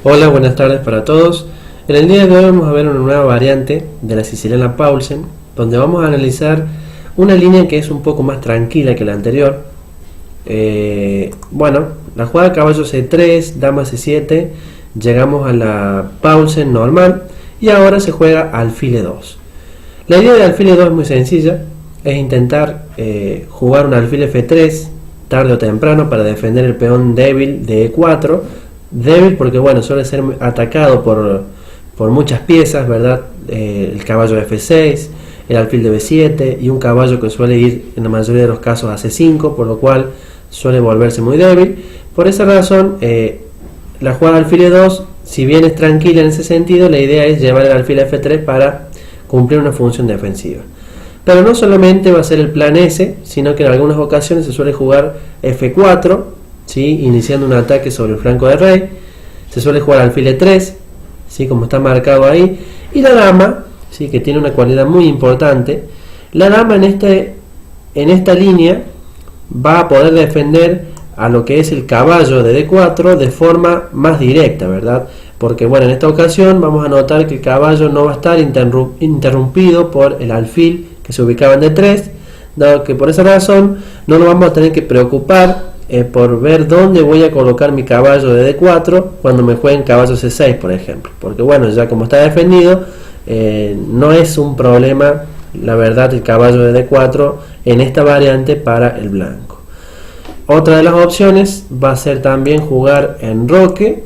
Hola, buenas tardes para todos. En el día de hoy vamos a ver una nueva variante de la siciliana Paulsen, donde vamos a analizar una línea que es un poco más tranquila que la anterior. La jugada caballo C3, dama C7, llegamos a la Paulsen normal y ahora se juega alfil E2. La idea de alfil E2 es muy sencilla, es intentar jugar un alfil F3 tarde o temprano para defender el peón débil de E4. Débil porque suele ser atacado por muchas piezas, ¿verdad? El caballo de F6, el alfil de B7 y un caballo que suele ir en la mayoría de los casos a C5, por lo cual suele volverse muy débil. Por esa razón, la jugada alfil E2, si bien es tranquila en ese sentido, la idea es llevar el alfil a F3 para cumplir una función defensiva. Pero no solamente va a ser el plan S, sino que en algunas ocasiones se suele jugar F4, ¿sí? Iniciando un ataque sobre el flanco de rey. Se suele jugar alfil E3, ¿sí? Como está marcado ahí. Y la dama, ¿sí? Que tiene una cualidad muy importante. La dama en esta línea va a poder defender a lo que es el caballo de D4 de forma más directa, ¿verdad? Porque en esta ocasión vamos a notar que el caballo no va a estar interrumpido por el alfil que se ubicaba en D3, dado que por esa razón no nos vamos a tener que preocupar por ver dónde voy a colocar mi caballo de D4 cuando me jueguen caballo C6, por ejemplo, porque ya como está defendido, no es un problema, la verdad, el caballo de D4 en esta variante para el blanco. Otra de las opciones va a ser también jugar enroque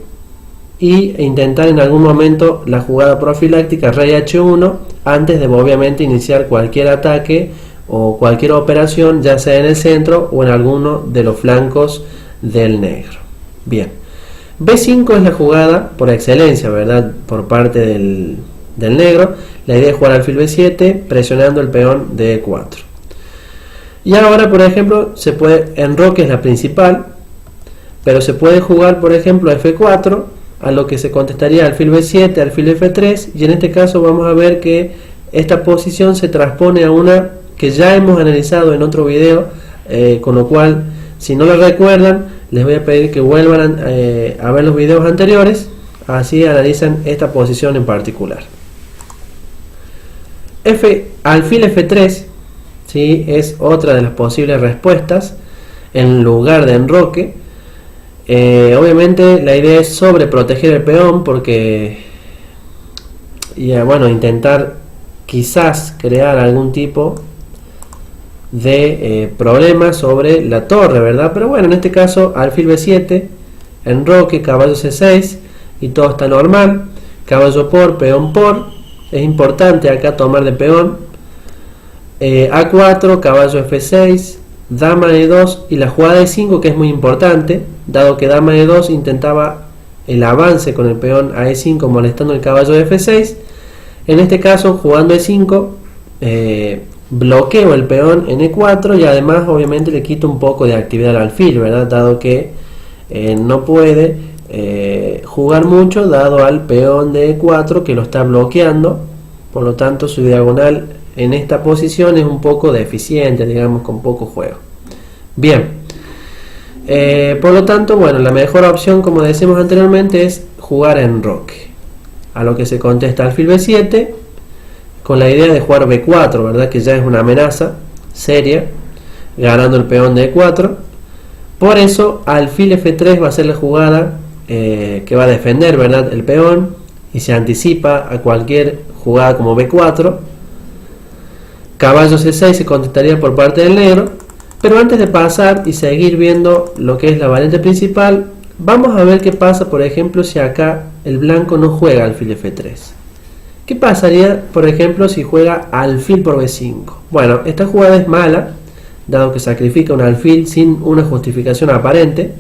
e intentar en algún momento la jugada profiláctica rey H1 antes de obviamente iniciar cualquier ataque o cualquier operación, ya sea en el centro o en alguno de los flancos del negro. Bien, B5 es la jugada por excelencia, ¿verdad? Por parte del negro. La idea es jugar alfil B7 presionando el peón de E4. Y ahora, por ejemplo, enroque es la principal, pero se puede jugar, por ejemplo, F4, a lo que se contestaría alfil B7, alfil F3, y en este caso vamos a ver que esta posición se transpone a una que ya hemos analizado en otro video, con lo cual, si no lo recuerdan, les voy a pedir que vuelvan a ver los videos anteriores, así analizan esta posición en particular. Alfil F3, ¿sí? Es otra de las posibles respuestas en lugar de enroque. Obviamente la idea es sobreproteger el peón porque intentar quizás crear algún tipo de problema sobre la torre, ¿verdad? Pero en este caso alfil B7, enroque, caballo C6 y todo está normal. Caballo por, peón por, es importante acá tomar de peón. A4, caballo F6, dama E2 y la jugada E5, que es muy importante, dado que dama E2 intentaba el avance con el peón a E5 molestando el caballo de F6. En este caso, jugando E5, bloqueo el peón en E4 y además obviamente le quito un poco de actividad al alfil, ¿verdad? Dado que no puede jugar mucho dado al peón de E4 que lo está bloqueando, por lo tanto su diagonal en esta posición es un poco deficiente, digamos, con poco juego. Bien, por lo tanto, la mejor opción, como decimos anteriormente, es jugar enroque, a lo que se contesta alfil B7 con la idea de jugar B4, ¿verdad? Que ya es una amenaza seria, ganando el peón de E4. Por eso alfil F3 va a ser la jugada que va a defender, ¿verdad? El peón y se anticipa a cualquier jugada como B4. Caballo C6 se contestaría por parte del negro, pero antes de pasar y seguir viendo lo que es la variante principal, vamos a ver qué pasa, por ejemplo, si acá el blanco no juega alfil F3. ¿Qué pasaría, por ejemplo, si juega alfil por B5? Esta jugada es mala, dado que sacrifica un alfil sin una justificación aparente.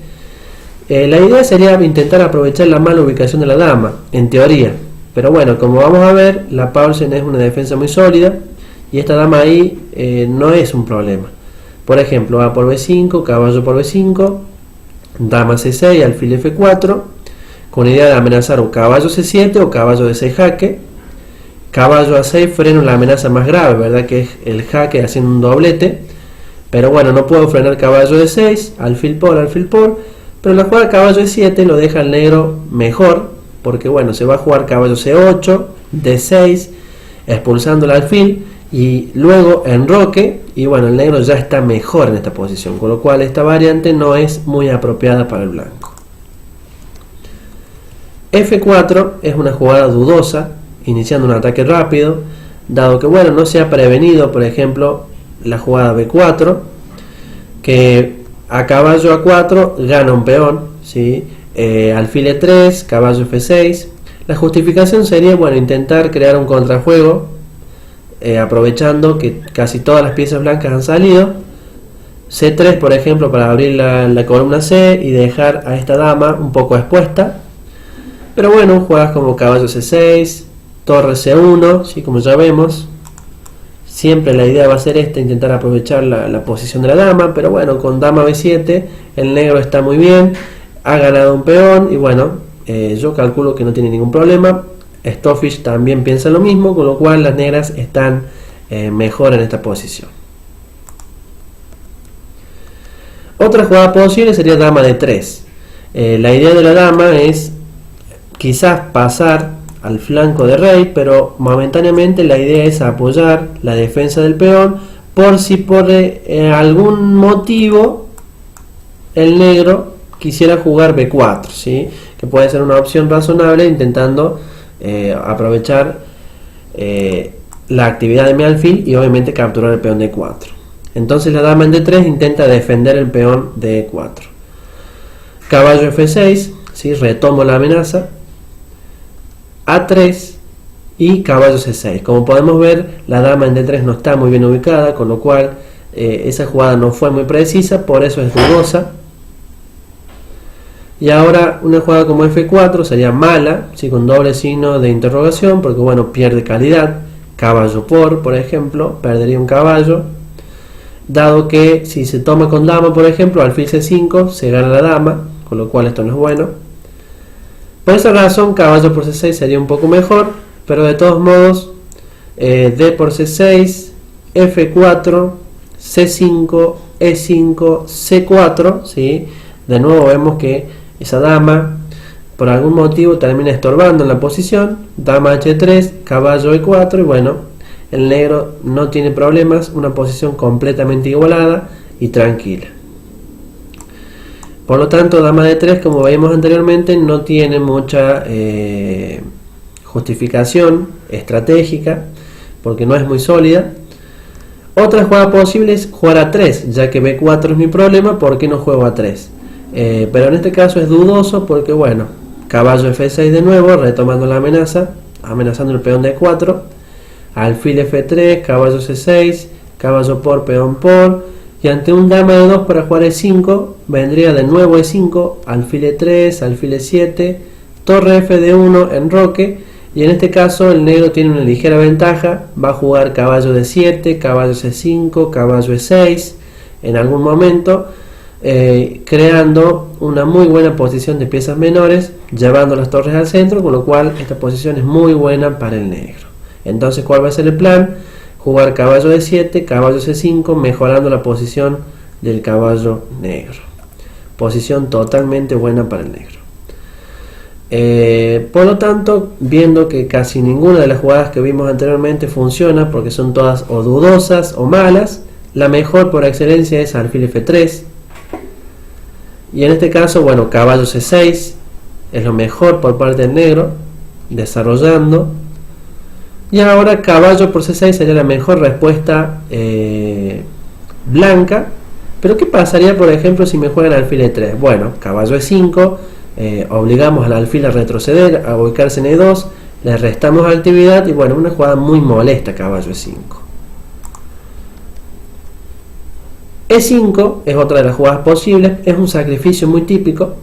La idea sería intentar aprovechar la mala ubicación de la dama, en teoría. Pero como vamos a ver, la Paulsen es una defensa muy sólida y esta dama ahí no es un problema. Por ejemplo, A por B5, caballo por B5, dama C6, alfil F4, con idea de amenazar o caballo C7 o caballo de 6 jaque. Caballo A6 freno la amenaza más grave, ¿verdad? Que es el jaque haciendo un doblete. Pero no puedo frenar caballo de 6, alfil por, pero la jugada caballo de 7 lo deja el negro mejor, porque bueno, se va a jugar caballo C8, D6, expulsando el alfil y luego enroque, y bueno, el negro ya está mejor en esta posición, con lo cual esta variante no es muy apropiada para el blanco. F4 es una jugada dudosa, iniciando un ataque rápido, dado que bueno, no se ha prevenido, por ejemplo, la jugada B4, que a caballo A4 gana un peón, ¿sí? Alfil E3, caballo F6. La justificación sería, bueno, intentar crear un contrajuego, aprovechando que casi todas las piezas blancas han salido. C3, por ejemplo, para abrir la columna C y dejar a esta dama un poco expuesta. Pero bueno, juegas como caballo C6, torre C1, ¿sí? Como ya vemos. Siempre la idea va a ser intentar aprovechar la posición de la dama, pero bueno, con dama B7 el negro está muy bien, ha ganado un peón y bueno, yo calculo que no tiene ningún problema. Stofish también piensa lo mismo, con lo cual las negras están mejor en esta posición. Otra jugada posible sería dama D3. La idea de la dama es quizás pasar al flanco de rey, pero momentáneamente la idea es apoyar la defensa del peón por si por algún motivo el negro quisiera jugar B4, ¿sí? Que puede ser una opción razonable, intentando aprovechar la actividad de mi alfil y obviamente capturar el peón de E4. Entonces la dama en D3 intenta defender el peón de E4. Caballo F6, ¿sí? Retomo la amenaza. A3 y caballo C6. Como podemos ver, la dama en D3 no está muy bien ubicada, con lo cual esa jugada no fue muy precisa, por eso es dudosa. Y ahora una jugada como F4 sería mala, ¿sí? Con doble signo de interrogación, porque bueno, pierde calidad. Caballo por ejemplo, perdería un caballo, dado que si se toma con dama, por ejemplo, alfil C5, se gana la dama, con lo cual esto no es bueno. Por esa razón, caballo por C6 sería un poco mejor, pero de todos modos, D por C6, F4, C5, E5, C4, ¿sí? De nuevo vemos que esa dama, por algún motivo, termina estorbando en la posición. Dama H3, caballo E4, y bueno, el negro no tiene problemas, una posición completamente igualada y tranquila. Por lo tanto, dama de 3, como veíamos anteriormente, no tiene mucha justificación estratégica, porque no es muy sólida. Otra jugada posible es jugar a 3, ya que B4 es mi problema, ¿por qué no juego a 3? Pero en este caso es dudoso, porque bueno, caballo F6 de nuevo, retomando la amenaza, amenazando el peón de E4, alfil F3, caballo C6, caballo por, peón por. Y ante un dama de 2 para jugar E5, vendría de nuevo E5, alfil E3, alfil E7, torre F de 1, enroque, y en este caso el negro tiene una ligera ventaja, va a jugar caballo D7, caballo C5, caballo E6, en algún momento, creando una muy buena posición de piezas menores, llevando las torres al centro, con lo cual esta posición es muy buena para el negro. Entonces, ¿cuál va a ser el plan? Jugar caballo D7, caballo C5, mejorando la posición del caballo negro. Posición totalmente buena para el negro. Por lo tanto, viendo que casi ninguna de las jugadas que vimos anteriormente funciona, porque son todas o dudosas o malas, la mejor por excelencia es alfil F3. Y en este caso, bueno, caballo C6 es lo mejor por parte del negro, desarrollando. Y ahora caballo por C6 sería la mejor respuesta blanca. Pero ¿qué pasaría, por ejemplo, si me juegan alfil E3? Bueno, caballo E5, obligamos al alfil a retroceder, a ubicarse en E2, le restamos actividad y bueno, una jugada muy molesta caballo E5. E5 es otra de las jugadas posibles, es un sacrificio muy típico,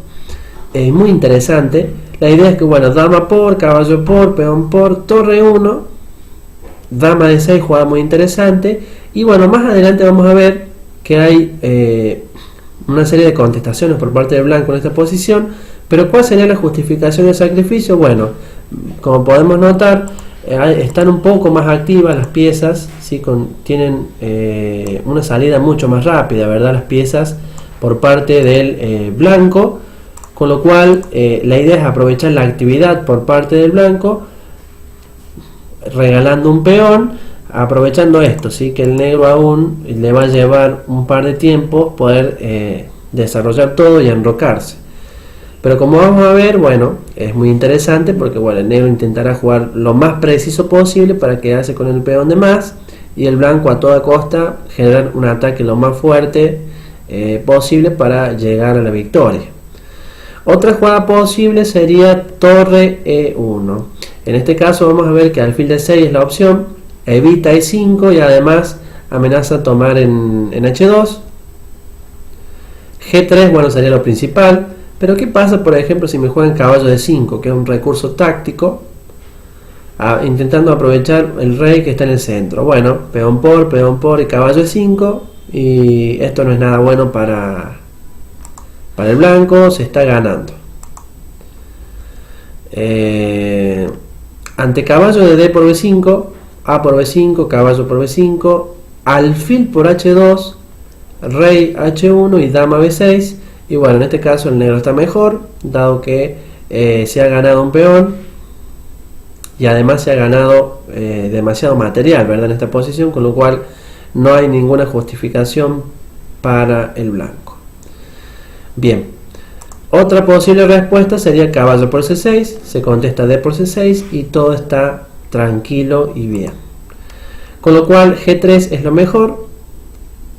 muy interesante. La idea es que, bueno, dama por, caballo por, peón por, torre 1, dama de 6, jugada muy interesante. Y bueno, más adelante vamos a ver que hay una serie de contestaciones por parte del blanco en esta posición. Pero ¿cuál sería la justificación del sacrificio? Bueno, como podemos notar, están un poco más activas las piezas, ¿sí? Tienen una salida mucho más rápida, ¿verdad? Las piezas por parte del blanco. con lo cual la idea es aprovechar la actividad por parte del blanco, regalando un peón, aprovechando esto, ¿sí? Que el negro aún le va a llevar un par de tiempos poder desarrollar todo y enrocarse. Pero como vamos a ver, bueno, es muy interesante porque bueno, el negro intentará jugar lo más preciso posible para quedarse con el peón de más, y el blanco a toda costa generar un ataque lo más fuerte posible para llegar a la victoria. Otra jugada posible sería torre E1. En este caso vamos a ver que alfil de 6 es la opción, evita E5 y además amenaza tomar en H2. G3, bueno, sería lo principal. Pero ¿qué pasa, por ejemplo, si me juegan caballo de 5, que es un recurso táctico, intentando aprovechar el rey que está en el centro? Bueno, peón por y caballo de 5, y esto no es nada bueno para el blanco, se está ganando. Ante caballo de D por B5, A por B5, caballo por B5, alfil por H2, rey H1 y dama B6. Y bueno, en este caso el negro está mejor, dado que se ha ganado un peón y además se ha ganado demasiado material, ¿verdad?, en esta posición, con lo cual no hay ninguna justificación para el blanco. Bien, otra posible respuesta sería caballo por C6, se contesta D por C6 y todo está tranquilo y bien. Con lo cual G3 es lo mejor,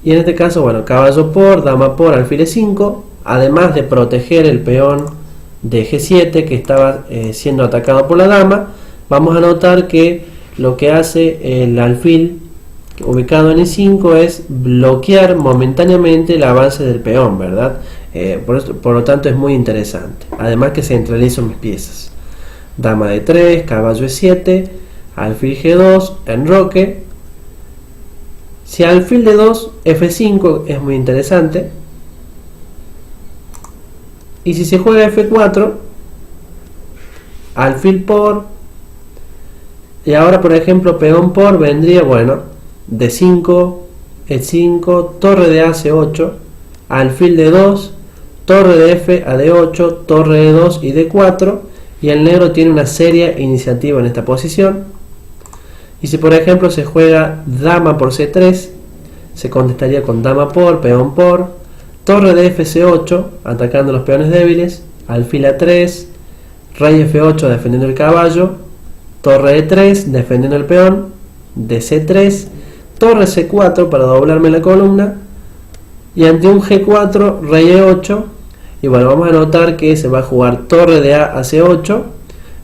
y en este caso, bueno, caballo por, dama por, alfil E5, además de proteger el peón de G7 que estaba siendo atacado por la dama. Vamos a notar que lo que hace el alfil ubicado en E5 es bloquear momentáneamente el avance del peón, ¿verdad? Por lo tanto es muy interesante, además que centralizo mis piezas. Dama de 3, caballo E7, alfil G2, enroque. Si alfil de 2, F5 es muy interesante. Y si se juega F4, alfil por, y ahora por ejemplo peón por, vendría, bueno, D5, E5, torre de A, C8, alfil de 2, torre de F a D8, torre de 2 y D4, y el negro tiene una seria iniciativa en esta posición. Y si por ejemplo se juega dama por C3, se contestaría con dama por, peón por, torre de F8, atacando los peones débiles, alfil A3, rey F8 defendiendo el caballo, torre E3 defendiendo el peón, de C3, torre C4 para doblarme la columna, y ante un G4, rey E8, y bueno, vamos a notar que se va a jugar torre de A C8,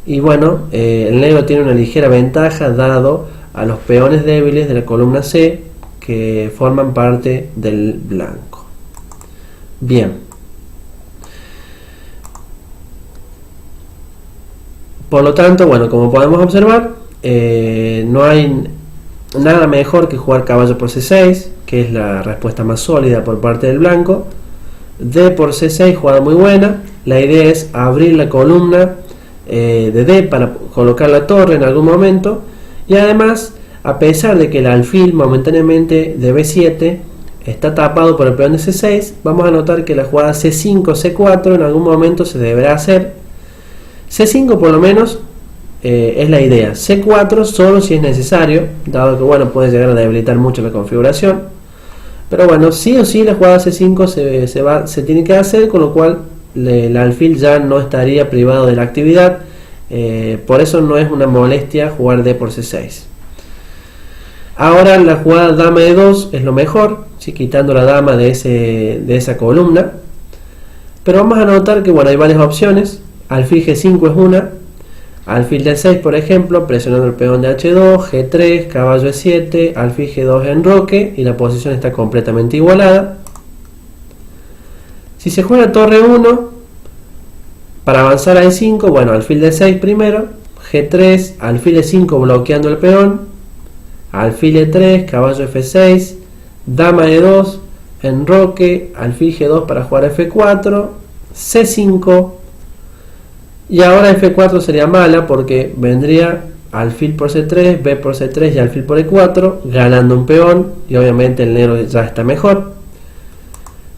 y bueno, el negro tiene una ligera ventaja dado a los peones débiles de la columna C que forman parte del blanco. Bien, por lo tanto, bueno, como podemos observar, no hay nada mejor que jugar caballo por C6, que es la respuesta más sólida por parte del blanco. D por C6, jugada muy buena. La idea es abrir la columna de D para colocar la torre en algún momento, y además, a pesar de que el alfil momentáneamente de B7 está tapado por el peón de C6, vamos a notar que la jugada C5, C4 en algún momento se deberá hacer. C5 por lo menos es la idea. C4 solo si es necesario, dado que bueno, puede llegar a debilitar mucho la configuración. Pero bueno, sí o sí la jugada C5 se tiene que hacer, con lo cual el alfil ya no estaría privado de la actividad. Por eso no es una molestia jugar D por C6. Ahora la jugada dama de 2 es lo mejor, ¿sí?, quitando la dama de esa columna. Pero vamos a notar que bueno, hay varias opciones. Alfil G5 es una, alfil D6 por ejemplo, presionando el peón de H2, G3, caballo E7, alfil G2 enroque, y la posición está completamente igualada. Si se juega torre 1 para avanzar a E5, bueno, alfil D6 primero, G3, alfil E5 bloqueando el peón, alfil E3, caballo F6, dama E2, enroque, alfil G2 para jugar F4, C5, y ahora F4 sería mala porque vendría alfil por C3, B por C3 y alfil por E4, ganando un peón, y obviamente el negro ya está mejor.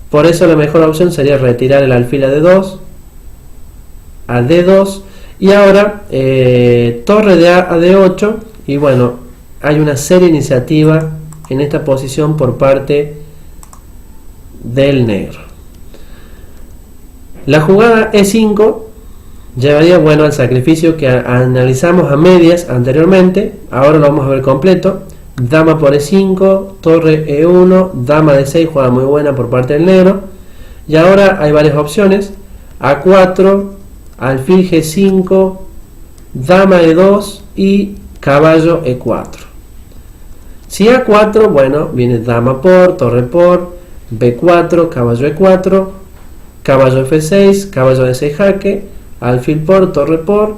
Por eso la mejor opción sería retirar el alfil a D2, a D2 y ahora torre de A a D8 y bueno, hay una seria iniciativa en esta posición por parte del negro. La jugada E5 llevaría bueno al sacrificio que analizamos a medias anteriormente, ahora lo vamos a ver completo. Dama por E5, torre E1, dama D6, jugada muy buena por parte del negro. Y ahora hay varias opciones: A4, alfil G5, dama E2 y caballo E4. Si A4, bueno, viene dama por, torre por, B4, caballo E4, caballo F6, caballo D6 jaque, alfil por, torre por,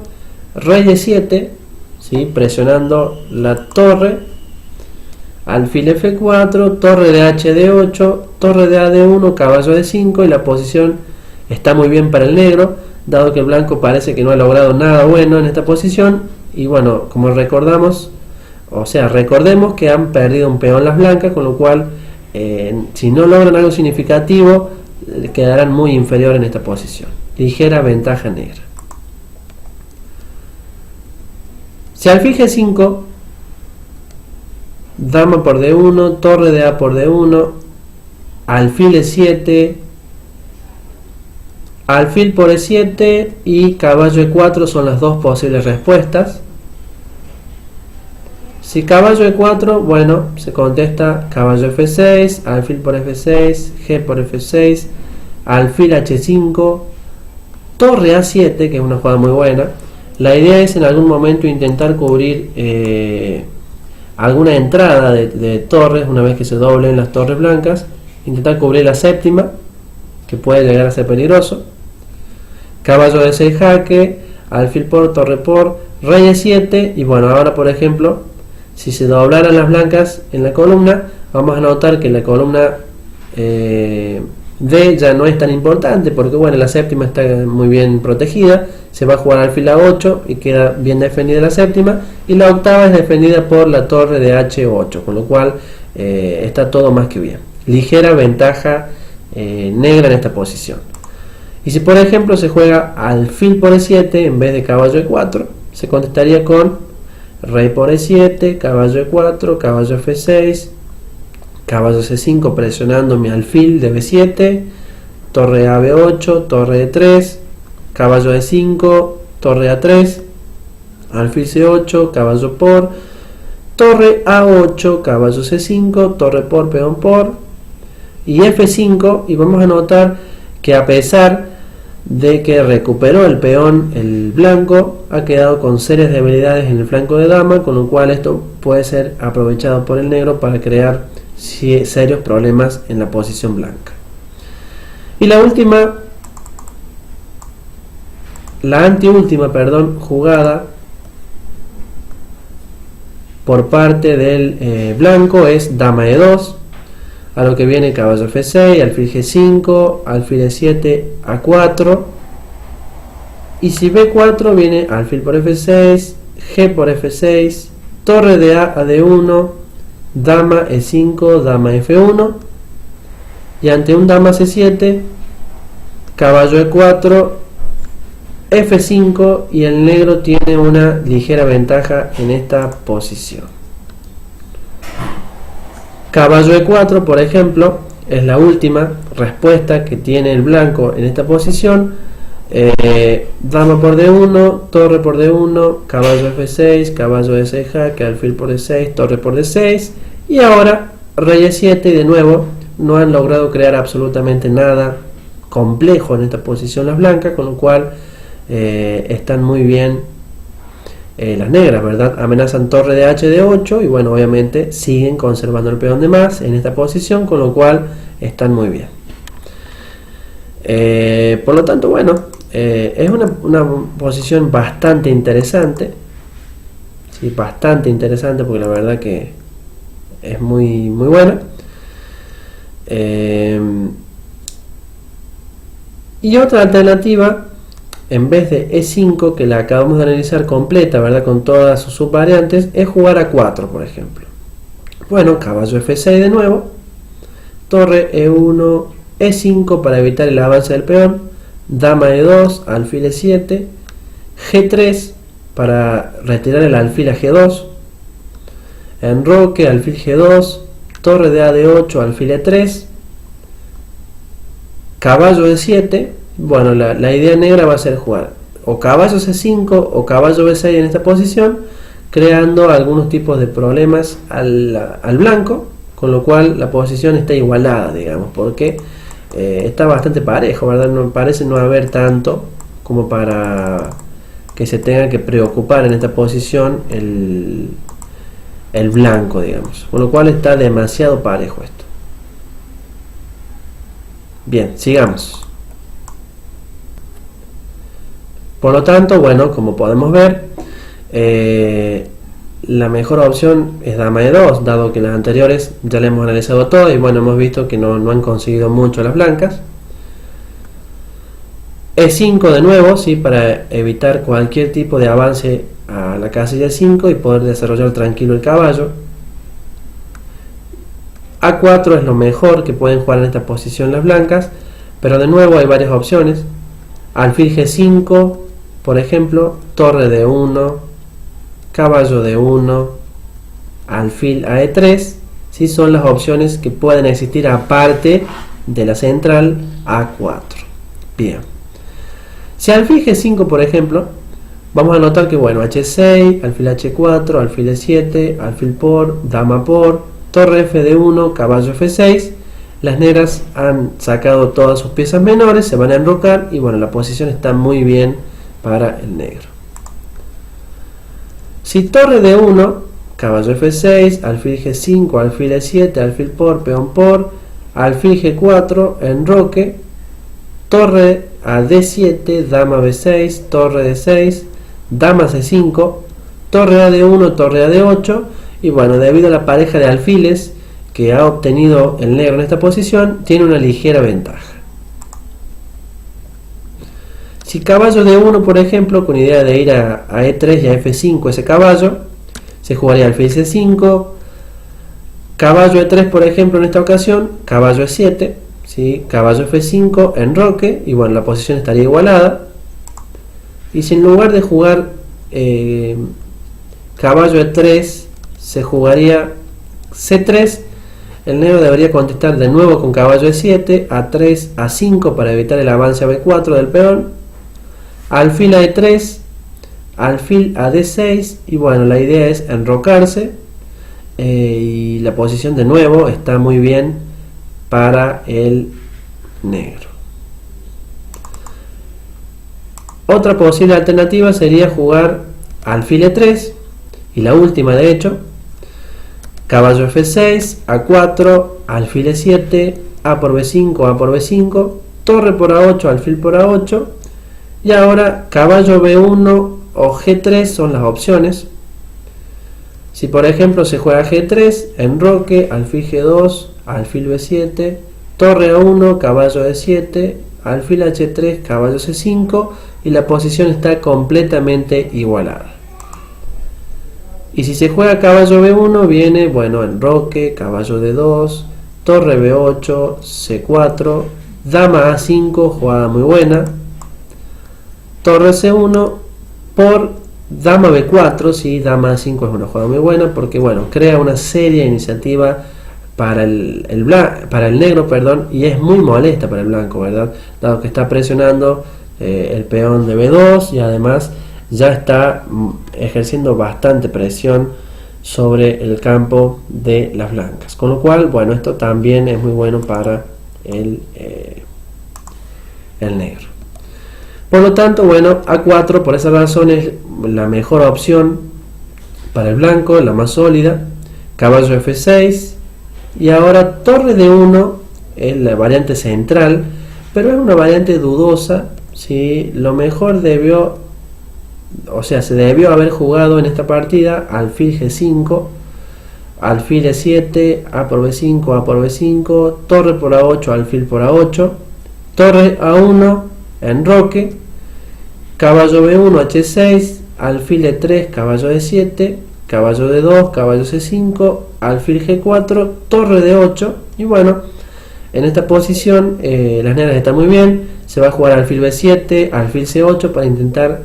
rey E7, ¿sí? Presionando la torre, alfil F4, torre de H D8, torre de A D1, caballo D5 y la posición está muy bien para el negro, dado que el blanco parece que no ha logrado nada bueno en esta posición y bueno, como recordemos que han perdido un peón las blancas, con lo cual si no logran algo significativo quedarán muy inferior en esta posición. Ligera ventaja negra. Si alfil G5, dama por D1, torre de A por D1, alfil E7, alfil por E7 y caballo E4 son las dos posibles respuestas. Si caballo E4, bueno, se contesta caballo F6, alfil por F6, G por F6, alfil H5, torre A7, que es una jugada muy buena. La idea es en algún momento intentar cubrir alguna entrada de torres, una vez que se doblen las torres blancas, intentar cubrir la séptima, que puede llegar a ser peligroso. Caballo D6 jaque, alfil por, torre por, rey E7 y bueno, ahora por ejemplo, si se doblaran las blancas en la columna, vamos a notar que la columna D ya no es tan importante porque bueno, la séptima está muy bien protegida, se va a jugar alfil A8 y queda bien defendida la séptima y la octava es defendida por la torre de H8, con lo cual está todo más que bien. Ligera ventaja negra en esta posición. Y si por ejemplo se juega alfil por E7 en vez de caballo E4, se contestaría con rey por E7, caballo E4, caballo F6, caballo C5 presionando mi alfil de B7, torre a B8, torre E3, caballo E5, torre A3, alfil C8, caballo por, torre A8, caballo C5, torre por, peón por y F5, y vamos a notar que a pesar de que recuperó el peón el blanco, ha quedado con serias debilidades en el flanco de dama, con lo cual esto puede ser aprovechado por el negro para crear serios problemas en la posición blanca. Y la anteúltima jugada por parte del blanco es dama E2, a lo que viene caballo F6, alfil G5, alfil E7, A4 y si B4 viene alfil por F6, G por F6, torre de A a D1, dama E5, dama F1 y ante un dama C7, caballo E4, F5 y el negro tiene una ligera ventaja en esta posición. Caballo E4, por ejemplo, es la última respuesta que tiene el blanco en esta posición. Dama por D1, torre por D1, caballo F6, caballo D6 jaque, alfil por D6, torre por D6 y ahora rey E7 y de nuevo no han logrado crear absolutamente nada complejo en esta posición las blancas, con lo cual están muy bien las negras, ¿verdad? Amenazan torre de H de 8 y bueno, obviamente siguen conservando el peón de más en esta posición, con lo cual están muy bien. Por lo tanto, bueno, es una posición bastante interesante, ¿sí? Bastante interesante porque la verdad que es muy buena. Y otra alternativa, en vez de E5, que la acabamos de analizar completa, ¿verdad? Con todas sus subvariantes, es jugar a 4, por ejemplo. Bueno, caballo F6 de nuevo, torre E1, E5 para evitar el avance del peón, dama E2, alfil E7, G3 para retirar el alfil a G2, enroque, alfil G2, torre de AD8, alfil E3, caballo E7. Bueno, la idea negra va a ser jugar o caballo C5 o caballo B6 en esta posición, creando algunos tipos de problemas al blanco, con lo cual la posición está igualada, digamos, porque está bastante parejo, ¿verdad? No parece no haber tanto como para que se tenga que preocupar en esta posición el blanco, digamos, con lo cual está demasiado parejo esto. Bien, sigamos. Por lo tanto, bueno, como podemos ver, la mejor opción es dama E2, dado que las anteriores ya le hemos analizado todo y bueno, hemos visto que no han conseguido mucho las blancas. E5 de nuevo, ¿sí? Para evitar cualquier tipo de avance a la casilla 5 y poder desarrollar tranquilo el caballo. A4 es lo mejor que pueden jugar en esta posición las blancas, pero de nuevo hay varias opciones. Alfil G5, por ejemplo, torre de 1, caballo de 1, alfil a E3, ¿sí? Son las opciones que pueden existir aparte de la central A4. Bien. Si alfil G5, por ejemplo, vamos a notar que bueno, H6, alfil H4, alfil E7, alfil por, dama por, torre F1, caballo F6. Las negras han sacado todas sus piezas menores, se van a enrocar y bueno, la posición está muy bien para el negro. Si torre de 1, caballo F6, alfil G5, alfil E7, alfil por, peón por, alfil G4, enroque, torre a D7, dama B6, torre D6, dama C5, torre a D1, torre a D8 y bueno, debido a la pareja de alfiles que ha obtenido el negro en esta posición, tiene una ligera ventaja. Si caballo D1, por ejemplo, con idea de ir a E3 y a F5 ese caballo, se jugaría alfil C5, caballo E3, por ejemplo, en esta ocasión, caballo E7, ¿sí? Caballo F5, enroque, y bueno, la posición estaría igualada. Y si en lugar de jugar caballo E3, se jugaría C3, el negro debería contestar de nuevo con caballo E7, A3, A5 para evitar el avance a B4 del peón, alfil a E3, alfil a D6 y bueno, la idea es enrocarse y la posición de nuevo está muy bien para el negro. Otra posible alternativa sería jugar alfil E3 y la última de hecho, caballo F6, A4, alfil E7, A por B5, A por B5, torre por A8, alfil por A8 y ahora caballo B1 o G3 son las opciones. Si por ejemplo se juega G3, enroque, alfil G2, alfil B7, torre A1, caballo E7, alfil H3, caballo C5 y la posición está completamente igualada. Y si se juega caballo B1 viene, bueno, enroque, caballo D2, torre B8, C4, dama A5, jugada muy buena, torre C1 por dama B4, sí, dama A5 es una jugada muy buena porque bueno, crea una seria iniciativa para el negro, perdón, y es muy molesta para el blanco, ¿verdad? Dado que está presionando el peón de B2 y además ya está ejerciendo bastante presión sobre el campo de las blancas, con lo cual, bueno, esto también es muy bueno para el negro. Por lo tanto, bueno, A4 por esa razón es la mejor opción para el blanco, la más sólida. Caballo F6 y ahora torre de 1 es la variante central, pero es una variante dudosa, ¿sí? Lo mejor se debió haber jugado en esta partida alfil G5, alfil E7, A por B5, A por B5, torre por A8, alfil por A8, torre A1, enroque, caballo B1, H6, alfil E3, caballo E7, caballo D2, caballo C5, alfil G4, torre D8 y bueno, en esta posición las negras están muy bien, se va a jugar alfil B7, alfil C8 para intentar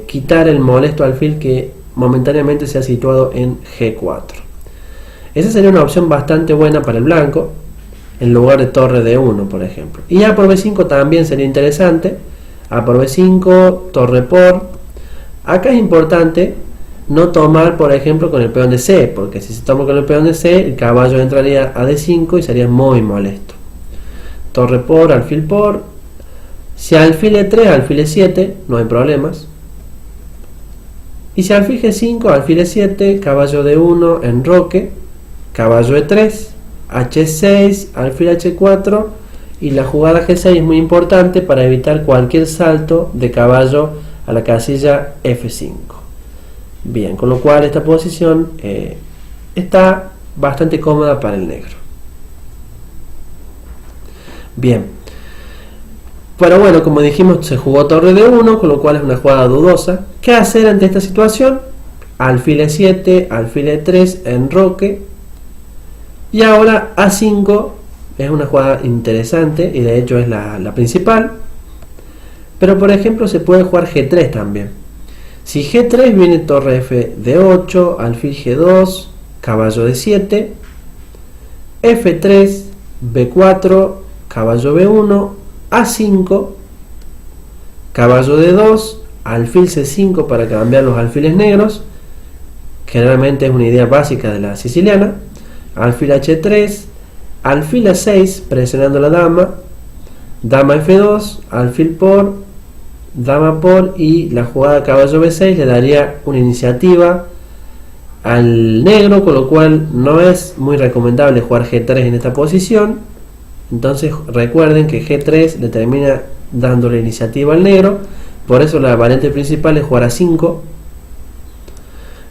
quitar el molesto alfil que momentáneamente se ha situado en G4. Esa sería una opción bastante buena para el blanco, en lugar de torre D1, por ejemplo. Y A por B5 también sería interesante. A por B5, torre por. Acá es importante no tomar, por ejemplo, con el peón de C, porque si se toma con el peón de C, el caballo entraría a D5 y sería muy molesto. Torre por, alfil por. Si alfil E3, alfil E7, no hay problemas. Y si alfil G5, alfil E7, caballo D1, enroque, caballo E3, H6, alfil H4, y la jugada G6 es muy importante para evitar cualquier salto de caballo a la casilla F5. Bien, con lo cual esta posición está bastante cómoda para el negro. Bien, pero bueno, como dijimos, se jugó torre D1, con lo cual es una jugada dudosa. ¿Qué hacer ante esta situación? Alfil E7, alfil E3, enroque, y ahora A5 es una jugada interesante y de hecho es la principal. Pero por ejemplo se puede jugar G3 también. Si G3 viene torre F D8, alfil G2, caballo D7, F3, B4, caballo B1, A5, caballo D2, alfil C5 para cambiar los alfiles negros. Generalmente es una idea básica de la siciliana. Alfil H3, alfil A6 presionando la dama, dama F2, alfil por, dama por, y la jugada caballo B6 le daría una iniciativa al negro, con lo cual no es muy recomendable jugar G3 en esta posición. Entonces recuerden que G3 le termina dando la iniciativa al negro, por eso la variante principal es jugar A5,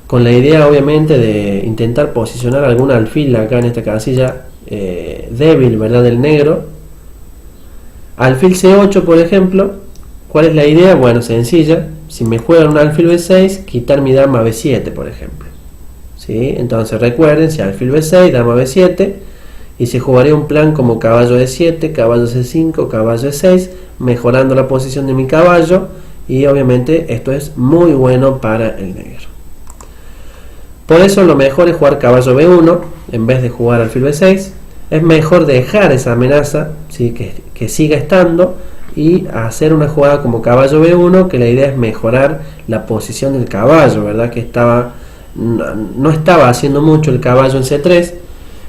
con la idea obviamente de intentar posicionar algún alfil acá en esta casilla débil, ¿verdad?, del negro. Alfil C8, por ejemplo. ¿Cuál es la idea? Bueno, sencilla. Si me juegan un alfil B6, quitar mi dama B7, por ejemplo. ¿Sí? Entonces recuerden, si alfil B6, dama B7, y se jugaría un plan como caballo D7, caballo C5, caballo E6, mejorando la posición de mi caballo, y obviamente esto es muy bueno para el negro. Por eso lo mejor es jugar caballo B1 en vez de jugar alfil B6. Es mejor dejar esa amenaza, ¿sí?, que siga estando, y hacer una jugada como caballo B1, que la idea es mejorar la posición del caballo, ¿verdad? Que no estaba haciendo mucho el caballo en C3.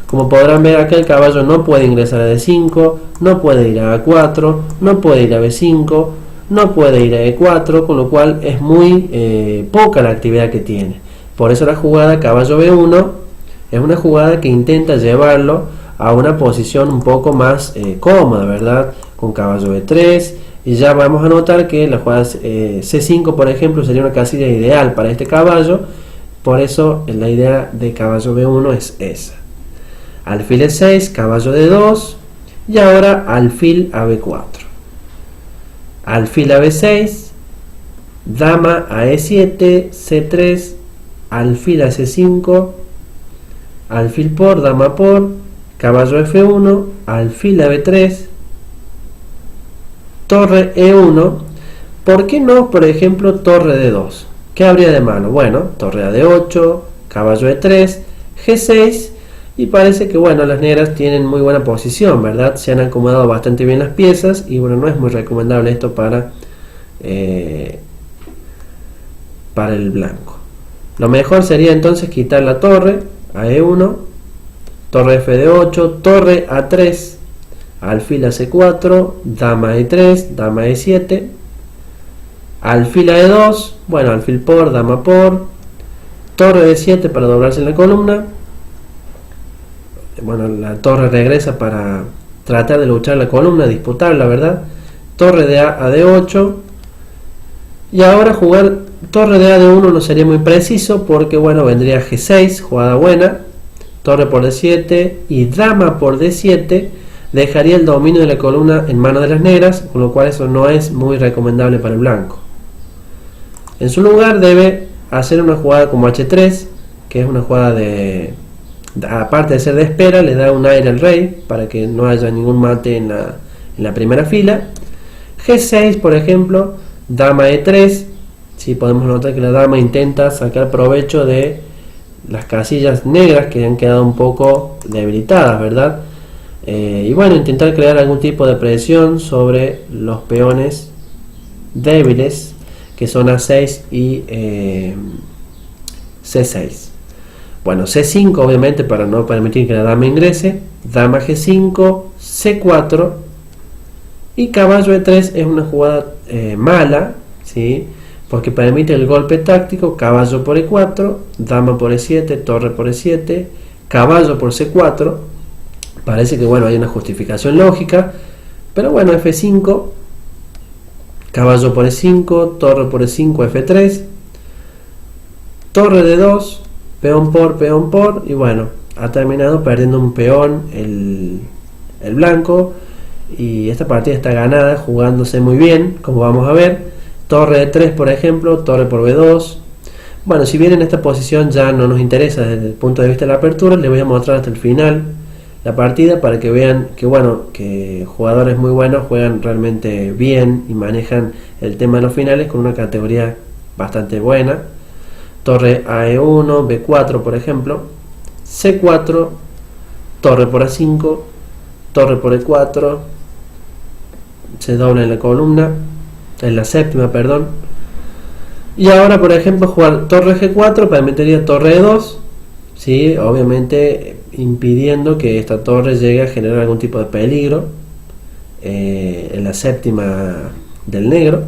Como podrán ver acá, el caballo no puede ingresar a D5, no puede ir a A4, no puede ir a B5, no puede ir a E4, con lo cual es muy poca la actividad que tiene. Por eso la jugada caballo B1 es una jugada que intenta llevarlo a una posición un poco más cómoda, ¿verdad? Con caballo B3, y ya vamos a notar que la jugada C5, por ejemplo, sería una casilla ideal para este caballo. Por eso la idea de caballo B1 es esa. Alfil E6, caballo D2, y ahora alfil a B4. Alfil a B6, dama a E7, C3, alfil a C5, alfil por, dama por, caballo F1, alfil a B3, torre E1. ¿Por qué no, por ejemplo, torre D2? ¿Qué habría de malo? Bueno, torre a D8, caballo E3, G6, y parece que bueno, las negras tienen muy buena posición, ¿verdad? Se han acomodado bastante bien las piezas, y bueno, no es muy recomendable esto para el blanco. Lo mejor sería entonces quitar la torre a E1, torre F de 8, torre A3, alfil a C4, dama E3, dama E7, alfil a E2, bueno, alfil por, dama por, torre D7 para doblarse en la columna. Bueno, la torre regresa para tratar de luchar la columna, disputarla, ¿verdad? Torre de A a D8, y ahora jugar torre de A de 1 no sería muy preciso, porque bueno, vendría G6, jugada buena, torre por D7 y dama por D7, dejaría el dominio de la columna en manos de las negras, con lo cual eso no es muy recomendable para el blanco. En su lugar debe hacer una jugada como H3, que es una jugada aparte de ser de espera, le da un aire al rey para que no haya ningún mate en la primera fila. G6, por ejemplo, dama E3. ¿Sí? Podemos notar que la dama intenta sacar provecho de las casillas negras que han quedado un poco debilitadas, ¿verdad? Y bueno, intentar crear algún tipo de presión sobre los peones débiles, que son A6 y C6. Bueno, C5 obviamente para no permitir que la dama ingrese, dama G5, C4 y caballo E3 es una jugada mala, ¿sí? Porque permite el golpe táctico, caballo por E4, dama por E7, torre por E7, caballo por C4. Parece que bueno, hay una justificación lógica, pero bueno, F5, caballo por E5, torre por E5, F3, torre D2, peón por, y bueno, ha terminado perdiendo un peón el blanco, y esta partida está ganada, jugándose muy bien, como vamos a ver. Torre D3, por ejemplo, torre por B2. Bueno, si bien en esta posición ya no nos interesa desde el punto de vista de la apertura, les voy a mostrar hasta el final la partida para que vean que bueno, que jugadores muy buenos juegan realmente bien y manejan el tema de los finales con una categoría bastante buena. Torre a E1, B4 por ejemplo, C4, torre por A5, torre por E4, se dobla en la columna, en la séptima, perdón. Y ahora por ejemplo jugar torre G4 permitiría torre E2, ¿sí? Obviamente impidiendo que esta torre llegue a generar algún tipo de peligro en la séptima del negro.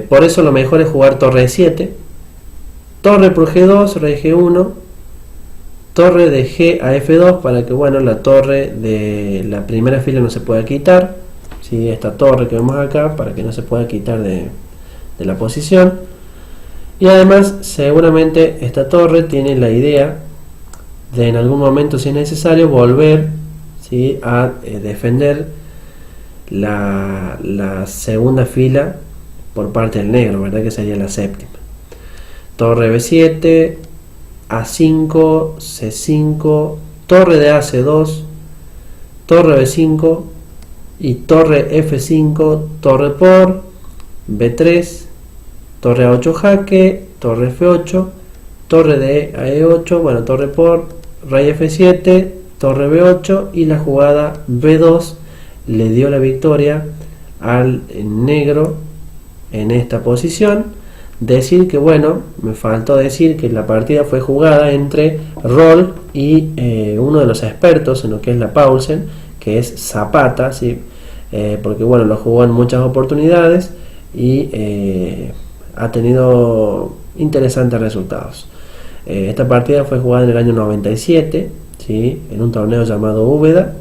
Por eso lo mejor es jugar torre E7, torre por G2, rey G1, torre de G a F2 para que bueno, la torre de la primera fila no se pueda quitar, ¿sí? Esta torre que vemos acá para que no se pueda quitar de la posición. Y además seguramente esta torre tiene la idea de en algún momento, si es necesario, volver, ¿sí? A defender la segunda fila por parte del negro, ¿verdad? Que sería la séptima. Torre B7, A5, C5, torre de AC2, torre B5 y torre F5, torre por B3, torre A8 jaque, torre F8, torre de E8, bueno, torre por, rey F7, torre B8 y la jugada B2 le dio la victoria al negro en esta posición. Decir que bueno, me faltó decir que la partida fue jugada entre Roll y uno de los expertos en lo que es la Paulsen, que es Zapata, ¿sí? Porque bueno, lo jugó en muchas oportunidades y ha tenido interesantes resultados. Esta partida fue jugada en el año 97, ¿sí? En un torneo llamado Úbeda,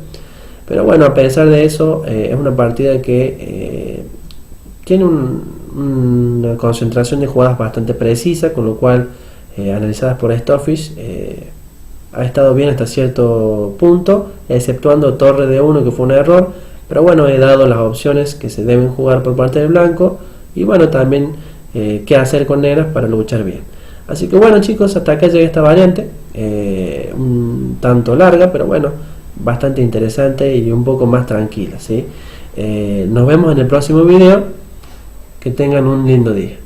pero bueno, a pesar de eso es una partida que tiene una concentración de jugadas bastante precisa, con lo cual analizadas por Stoffish ha estado bien hasta cierto punto, exceptuando torre de 1 que fue un error, pero bueno, he dado las opciones que se deben jugar por parte del blanco y bueno, también qué hacer con negras para luchar bien. Así que bueno chicos, hasta acá llega esta variante, un tanto larga, pero bueno, bastante interesante y un poco más tranquila, ¿sí? Nos vemos en el próximo video. Que tengan un lindo día.